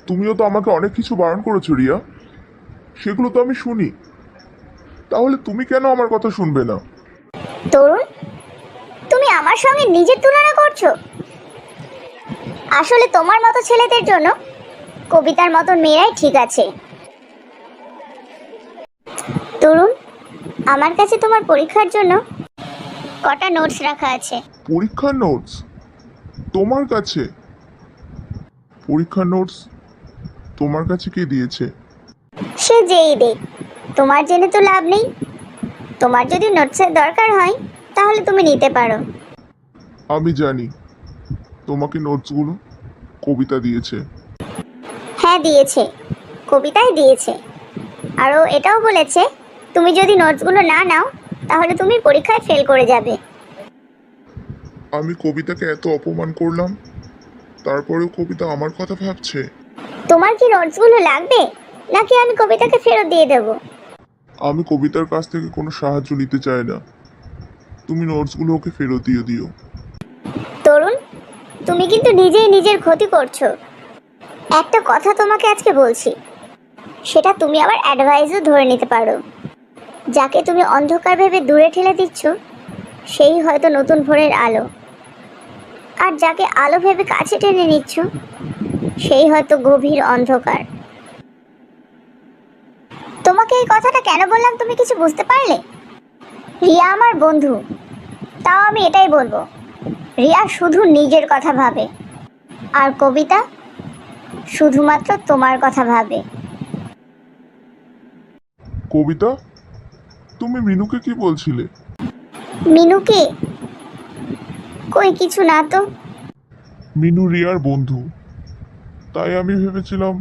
তুমিও তো আমাকে অনেক কিছু বারণ করেছো রিয়া, সেগুলো তো আমি শুনি। তাহলে তুমি কেন আমার কথা শুনবে না? তরুণ, তুমি আমার সঙ্গে নিজের তুলনা করছো। আসলে তোমার মতো ছেলেদের জন্য কবিতার মতো মেয়েরাই ঠিক আছে। তরুণ, আমার কাছে তোমার পরীক্ষার জন্য কটা নোটস রাখা আছে। পরীক্ষার নোটস? তোমার কাছে? পরীক্ষার নোটস তোমার কাছে কে দিয়েছে? সে যেই দেখ, তোমার জেনে তো লাভ নেই। তোমার যদি নোটসের দরকার হয় তাহলে তুমি নিতে পারো। আমি জানি তোমাকে নোটসগুলো কবিতা দিয়েছে। হ্যাঁ দিয়েছে, কবিতাই দিয়েছে। আর ও এটাও বলেছে তুমি যদি নোটসগুলো না নাও তাহলে তুমি পরীক্ষায় ফেল করে যাবে। আমি কবিতাকে এত অপমান করলাম, তারপরেও কবিতা আমার কথা ভাবছে। তোমার কি নোটসগুলো লাগবে, নাকি আমি কবিতাকে ফেরত দিয়ে দেবো? আমি কবিতার কাছ থেকে কোনো সাহায্য নিতে চাই না, তুমি নোটসগুলো ওকে ফেরত দিয়ে দিও। তরুণ, তুমি কিন্তু নিজেই নিজের ক্ষতি করছো। একটা কথা তোমাকে আজকে বলছি, সেটা তুমি আবার অ্যাডভাইসও ধরে নিতে পারো। যাকে তুমি অন্ধকার ভেবে দূরে ঠেলে দিচ্ছ সেই হয়তো নতুন ভোরের আলো, আর যাকে আলো ভেবে কাছে টেনে নিচ্ছ সেই হয়তো গভীর অন্ধকার। তোমাকে এই কথাটা কেন বললাম তুমি কিছু বুঝতে পারলে? রিয়া আমার বন্ধু, তাও আমি এটাই বলবো, রিয়া শুধু নিজের কথা ভাবে, আর কবিতা শুধুমাত্র তোমার কথা ভাবে। কবিতা, তুমি মিনুকে কি বলছিলে? মিনুকে? কই কিছু না তো। মিনু রিয়ার বন্ধু, তাই আমি ভেবেছিলাম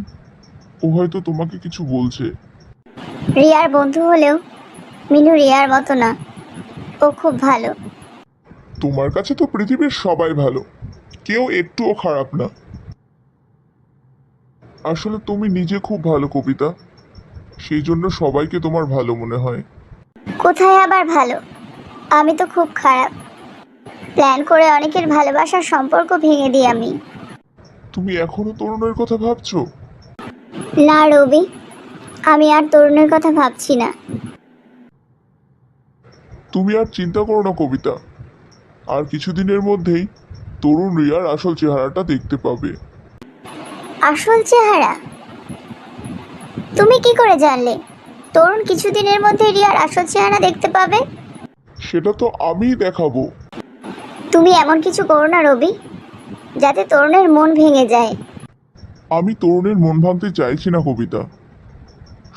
ও হয়তো তোমাকে কিছু বলছে। রিয়ার বন্ধু হলেও মিনু রিয়ার মতো না, ও খুব ভালো। তোমার কাছে তো পৃথিবীর সবাই ভালো, কেউ একটুও খারাপ না। আসলে তুমি নিজে খুব ভালো কবিতা, সেই জন্য সবাইকে তোমার ভালো মনে হয়। কোথায় আবার ভালো? আমি তো খুব খারাপ, প্ল্যান করে অনেকের ভালোবাসার সম্পর্ক ভেঙে দিই আমি। তুমি এখনো তরুণের কথা ভাবছো? না রবি, আমি আর তরুণের কথা ভাবছি না। তুমি আর চিন্তা করো না কবিতা, আর কিছুদিনের মধ্যেই তরুণ রিয়ার আসল চেহারাটা দেখতে পাবে। আসল চেহারা? তুমি কি করে জানলে তরুণ কিছুদিনের মধ্যে রিয়ার আসল চেহারা দেখতে পাবে? সেটা তো আমিই দেখাবো। তুমি এমন কিছু করো না রবি, যাতে তরুণের মন ভেঙে যায়। আমি তরুণের মন ভাঙতে চাইছি না কবিতা,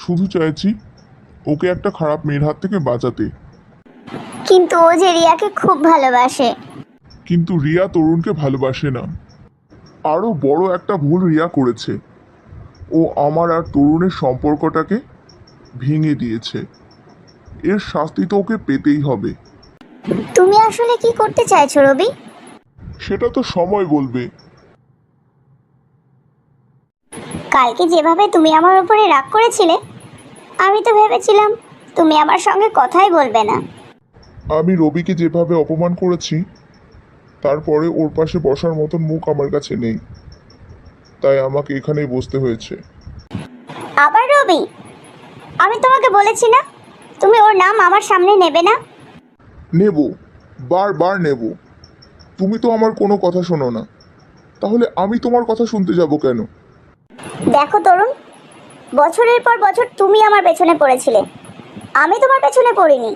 শুধু চাইছি ওকে একটা খারাপ মেয়ের হাত থেকে বাঁচাতে। কিন্তু ও যে রিয়াকে খুব ভালোবাসে। কিন্তু রিয়া তরুণকে ভালোবাসে না। আরও বড় একটা ভুল রিয়া করেছে, ও আমার আর তরুণের সম্পর্কটাকে ভেঙে দিয়েছে। এর শাস্তি তো ওকে পেতেই হবে। তুমি আসলে কি করতে চাইছো রবি? সেটা তো সময় বলবে। কালকে যেভাবে তুমি আমার উপরে রাগ করেছিলে, আমি তো ভেবেছিলাম তুমি আমার সঙ্গে কথাই বলবে না। আমি রবিকে যেভাবে অপমান করেছি, তারপরে ওর পাশে বসার মতন মুখ আমার কাছে নেই, তাই আমাকে এখানেই বসতে হয়েছে। আবার রবি, আমি তোমাকে বলেছি না তুমি ওর নাম আমার সামনে নেবে না। নেব, বারবার নেব। তুমি তো আমার কোনো কথা শোনো না, তাহলে আমি তোমার কথা শুনতে যাব কেন? দেখো তরুণ, বছরের পর বছর তুমি আমার পেছনে পড়েছিলে, আমি তোমার পেছনে পড়িনি।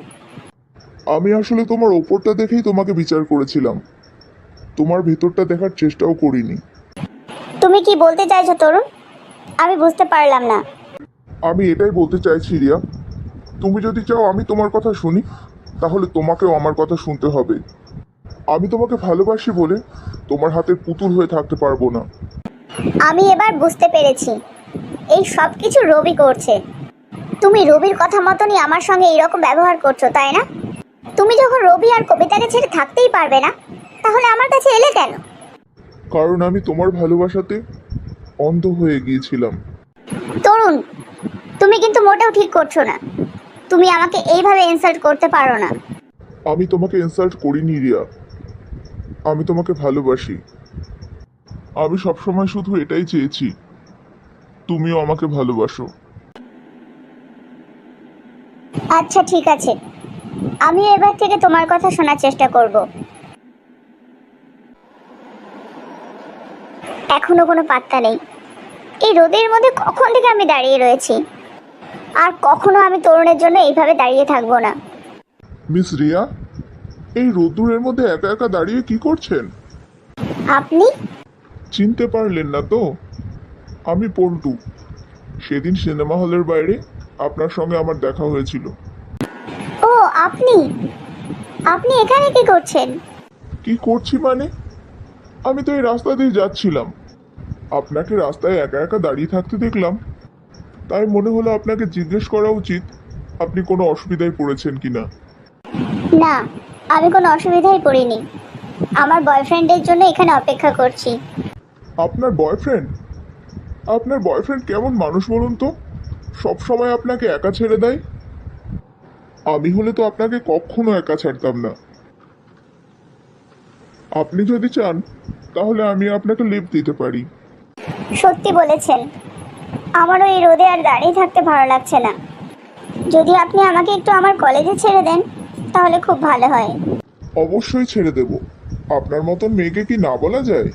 আমি আসলে তোমার ওপরটা দেখেই তোমাকে বিচার করেছিলাম, তোমার ভেতরটা দেখার চেষ্টাও করিনি। তুমি কি বলতে চাইছো তরুণ, আমি বুঝতে পারলাম না। আমি এটাই বলতে চাইছি রিয়া, তুমি যদি চাও আমি তোমার কথা শুনি, তাহলে তোমাকেও আমার কথা শুনতে হবে। আমি তোমাকে ভালোবাসি বলে তোমার হাতের পুতুল হয়ে থাকতে পারবো না। আমি এবার বুঝতে পেরেছি এই সব কিছু রবি করছে। তুমি রবির কথা মতনই আমার সঙ্গে এইরকম ব্যবহার করছো, তাই না? তুমি যখন রবি আর কবিতাকে ছেড়ে থাকতেই পারবে না, তাহলে আমার কাছে এলে কেন? কারণ আমি তোমার ভালোবাসাতে অন্ধ হয়ে গিয়েছিলাম। তরুণ, তুমি কিন্তু মোটেও ঠিক করছো না। তুমি আমাকে এইভাবে ইনসাল্ট করতে পারো না। আমি তোমাকে ইনসাল্ট করিনি রিয়া, আমি তোমাকে ভালোবাসি। আমি সবসময় শুধু এটাই চেয়েছি তুমিও আমাকে ভালোবাসো। আচ্ছা ঠিক আছে, আমি এবার থেকে তোমার কথা শোনার চেষ্টা করব। এখনো কোনো পাত্তা নেই। এই রোদের মধ্যে কখন থেকে আমি দাঁড়িয়ে রয়েছি, আর কখনো আমি তরুণের জন্য এইভাবে দাঁড়িয়ে থাকবো না। মিস রিয়া, এই রোদ্দুরের মধ্যে একা একা দাঁড়িয়ে কি করছেন? আপনি? চিনতে পারলেন না তো? আমি পল্টু। সেদিন সিনেমা হলের বাইরে আপনার সঙ্গে আমার দেখা হয়েছিল। ও আপনি, আপনি এখানে কি করছেন? কি করছি মানে? আমি তো এই রাস্তা দিয়ে যাচ্ছিলাম, আপনাকে রাস্তায় একা একা দাঁড়িয়ে থাকতে দেখলাম, তাই মনে হলো আপনাকে জিজ্ঞেস করা উচিত আপনি কোনো অসুবিধায় পড়েছেন কিনা। না, আমি কোনো অসুবিধায় পড়িনি। আমার বয়ফ্রেন্ডের জন্য এখানে অপেক্ষা করছি। আপনার বয়ফ্রেন্ড? আপনার বয়ফ্রেন্ড কেমন মানুষ বলুন তো? সব সময় আপনাকে একা ছেড়ে দেয়। আমি হলে তো আপনাকে কখনো একা ছাড়তাম না। আপনি যদি চান তাহলে আমি আপনাকে লিফট দিতে পারি। সত্যি বলেছেন, আমারও এই রোদে আর দাঁড়িয়ে থাকতে ভালো লাগছে না। যদি আপনি আমাকে একটু আমার কলেজে ছেড়ে দেন তাহলে খুব ভালো হয়। অবশ্যই ছেড়ে দেব। আপনার মতন মেয়েকে কি না বলা যায়?